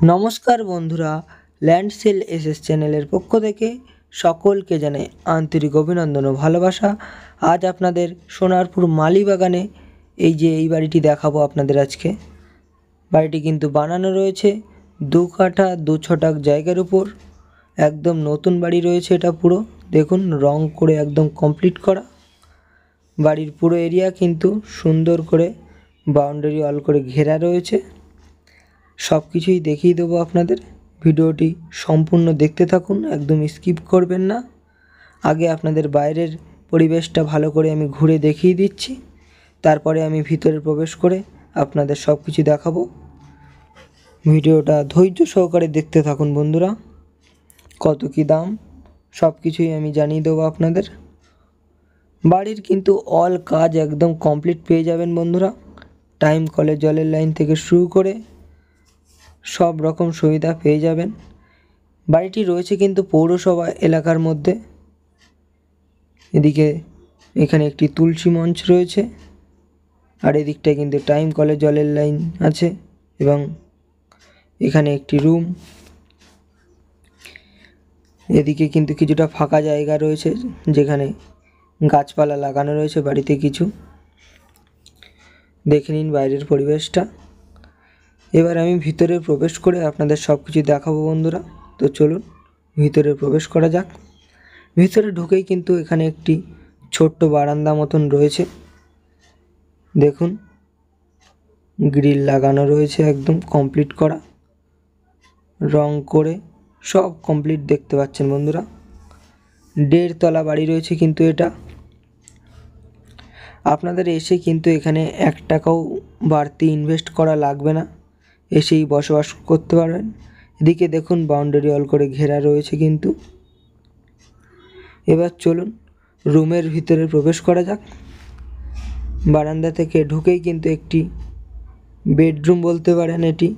নমস্কার বন্ধুরা, ল্যান্ডসেল এসএস চ্যানেলের পক্ষ থেকে সকলকে জানাই আন্তরিক অভিনন্দন ও ভালোবাসা। আজ আপনাদের সোনারপুর মালিবাগানে এই বাড়িটি দেখাবো আপনাদের আজকে। বাড়িটি কিন্তু বানানো রয়েছে 2 কাঠা 2 ছটাক জায়গার উপর। একদম নতুন বাড়ি রয়েছে এটা পুরো। দেখুন রং করে একদম কমপ্লিট করা। বাড়ির পুরো এরিয়া কিন্তু সুন্দর করে বাউন্ডারি ওয়াল করে ঘেরা রয়েছে। সব কিছুই দেখিয়ে দেবো আপনাদের। ভিডিওটি সম্পূর্ণ দেখতে থাকুন, একদম স্কিপ করবেন না। আগে আপনাদের বাইরের পরিবেশটা ভালো করে আমি ঘুরে দেখিয়ে দিচ্ছি, তারপরে আমি ভিতরে প্রবেশ করে আপনাদের সব কিছু দেখাবো। ভিডিওটা ধৈর্য সহকারে দেখতে থাকুন বন্ধুরা। কত কি দাম সব কিছুই আমি জানিয়ে দেবো আপনাদের। বাড়ির কিন্তু অল কাজ একদম কমপ্লিট পেয়ে যাবেন বন্ধুরা। টাইম কলে জলের লাইন থেকে শুরু করে সব রকম সুবিধা পেয়ে যাবেন। বাড়িটি রয়েছে কিন্তু পৌরসভা এলাকার মধ্যে। এখানে একটি তুলসী মঞ্চ রয়েছে, আর এদিকটায় কিন্তু টাইম কলে জলের লাইন আছে এবং এখানে একটি রুম। এদিকে কিন্তু কিছুটা ফাঁকা জায়গা রয়েছে যেখানে গাছপালা লাগানো রয়েছে বাড়িতে কিছু। দেখে নিন বাইরের পরিবেশটা। এবার আমি ভিতরে প্রবেশ করে আপনাদের সব কিছু দেখাবো বন্ধুরা। তো চলুন ভিতরে প্রবেশ করা যাক। ভিতরে ঢুকেই কিন্তু এখানে একটি ছোট্ট বারান্দা মতন রয়েছে। দেখুন গ্রিল লাগানো রয়েছে, একদম কমপ্লিট করা, রং করে সব কমপ্লিট দেখতে পাচ্ছেন বন্ধুরা। 1.5 তলা বাড়ি রয়েছে কিন্তু এটা। আপনাদের এসে কিন্তু এখানে 1 টাকাও বাড়তি ইনভেস্ট করা লাগবে না, এসেই বসবাস করতে পারবেন। এদিকে দেখুন বাউন্ডারি ওয়াল করে ঘেরা রয়েছে কিন্তু। এবার চলুন রুমের ভিতরে প্রবেশ করা যাক। বারান্দা থেকে ঢুকেই কিন্তু একটি বেডরুম বলতে পারেন, এটি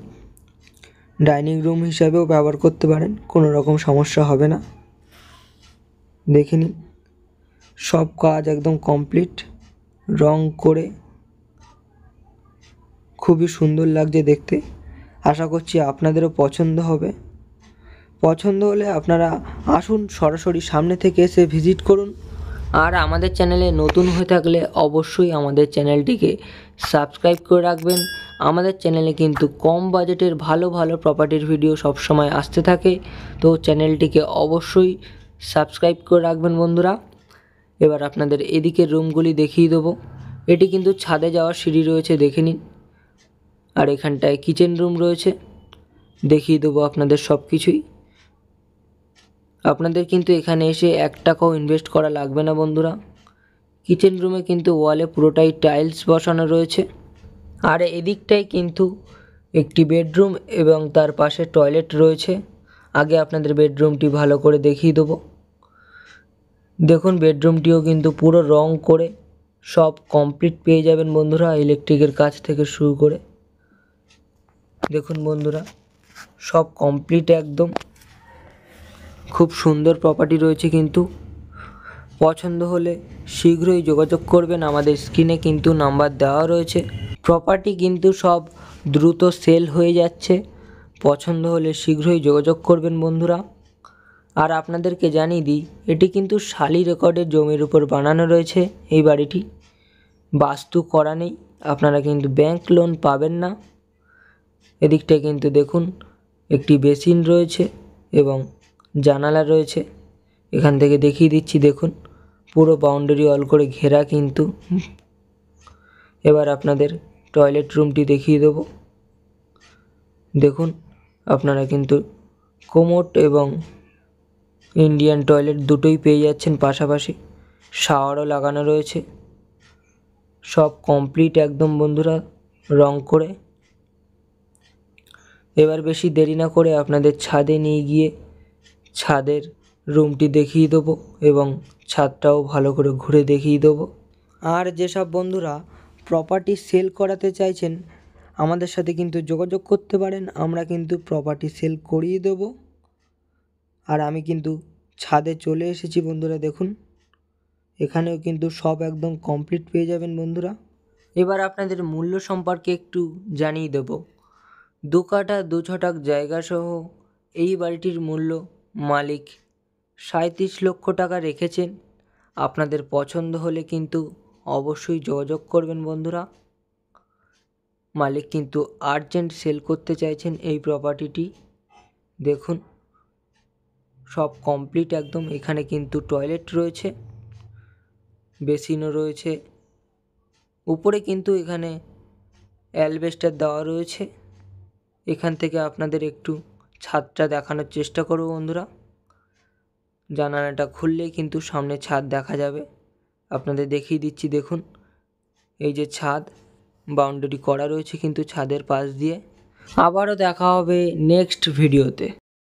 ডাইনিং রুম হিসাবেও ব্যবহার করতে পারেন, কোনো রকম সমস্যা হবে না। দেখে নিন সব কাজ একদম কমপ্লিট, রং করে খুবই সুন্দর লাগছে দেখতে। আশা করছি আপনাদেরও পছন্দ হবে। পছন্দ হলে আপনারা আসুন, সরাসরি সামনে থেকে এসে ভিজিট করুন। আর আমাদের চ্যানেলে নতুন হয়ে থাকলে অবশ্যই আমাদের চ্যানেলটিকে সাবস্ক্রাইব করে রাখবেন। আমাদের চ্যানেলে কিন্তু কম বাজেটের ভালো ভালো প্রপার্টির ভিডিও সবসময় আসতে থাকে, তো চ্যানেলটিকে অবশ্যই সাবস্ক্রাইব করে রাখবেন বন্ধুরা। এবার আপনাদের এদিকের রুমগুলি দেখিয়ে দেবো। এটি কিন্তু ছাদে যাওয়ার সিঁড়ি রয়েছে, দেখে নিন। আর এখানটায় কিচেন রুম রয়েছে, দেখিয়ে দেবো আপনাদের সব কিছুই। আপনাদের কিন্তু এখানে এসে 1 টাকাও ইনভেস্ট করা লাগবে না বন্ধুরা। কিচেন রুমে কিন্তু ওয়ালে পুরোটাই টাইলস বসানো রয়েছে। আর এদিকটায় কিন্তু একটি বেডরুম এবং তার পাশে টয়লেট রয়েছে। আগে আপনাদের বেডরুমটি ভালো করে দেখিয়ে দেবো। দেখুন বেডরুমটিও কিন্তু পুরো রং করে সব কমপ্লিট পেয়ে যাবেন বন্ধুরা, ইলেকট্রিকের কাজ থেকে শুরু করে। দেখুন বন্ধুরা সব কমপ্লিট একদম। খুব সুন্দর প্রপার্টি রয়েছে কিন্তু। পছন্দ হলে শীঘ্রই যোগাযোগ করবেন, আমাদের স্ক্রিনে কিন্তু নাম্বার দেওয়া রয়েছে। প্রপার্টি কিন্তু সব দ্রুত সেল হয়ে যাচ্ছে, পছন্দ হলে শীঘ্রই যোগাযোগ করবেন বন্ধুরা। আর আপনাদেরকে জানিয়ে দিই, এটি কিন্তু শালি রেকর্ডের জমির উপর বানানো রয়েছে এই বাড়িটি। বাস্তু করা নেই, আপনারা কিন্তু ব্যাংক লোন পাবেন না। এদিকটায় কিন্তু দেখুন একটি বেসিন রয়েছে এবং জানালা রয়েছে। এখান থেকে দেখিয়ে দিচ্ছি, দেখুন পুরো বাউন্ডারি ওয়াল করে ঘেরা কিন্তু। এবার আপনাদের টয়লেট রুমটি দেখিয়ে দেবো। দেখুন আপনারা কিন্তু কোমোড এবং ইন্ডিয়ান টয়লেট দুটোই পেয়ে যাচ্ছেন পাশাপাশি। শাওয়ারও লাগানো রয়েছে, সব কমপ্লিট একদম বন্ধুরা রং করে। এবার বেশি দেরি না করে আপনাদের ছাদে নিয়ে গিয়ে ছাদের রুমটি দেখিয়ে দেবো এবং ছাদটাও ভালো করে ঘুরে দেখিয়ে দেবো। আর যেসব বন্ধুরা প্রপার্টি সেল করাতে চাইছেন আমাদের সাথে কিন্তু যোগাযোগ করতে পারেন, আমরা কিন্তু প্রপার্টি সেল করিয়ে দেবো। আর আমি কিন্তু ছাদে চলে এসেছি বন্ধুরা, দেখুন এখানেও কিন্তু সব একদম কমপ্লিট পেয়ে যাবেন বন্ধুরা। এবার আপনাদের মূল্য সম্পর্কে একটু জানিয়ে দেবো। 2 কাঠা 2 ছটাক জায়গা সহ এই বাড়িটির মূল্য মালিক 37 লক্ষ টাকা রেখেছেন। আপনাদের পছন্দ হলে কিন্তু অবশ্যই যোগাযোগ করবেন বন্ধুরা। মালিক কিন্তু আর্জেন্ট সেল করতে চাইছেন এই প্রপার্টিটি। দেখুন সব কমপ্লিট একদম। এখানে কিন্তু টয়লেট রয়েছে, বেসিনও রয়েছে, উপরে কিন্তু এখানে অ্যালবেস্টার দেওয়া রয়েছে। এখান থেকে আপনাদের একটু ছাদটা দেখানোর চেষ্টা করব বন্ধুরা। জানালাটা খুললেই কিন্তু সামনে ছাদ দেখা যাবে। আপনাদের দেখিয়ে দিচ্ছি, দেখুন এই যে ছাদ, বাউন্ডারি করা রয়েছে কিন্তু ছাদের পাশ দিয়ে। আবারও দেখা হবে নেক্সট ভিডিওতে।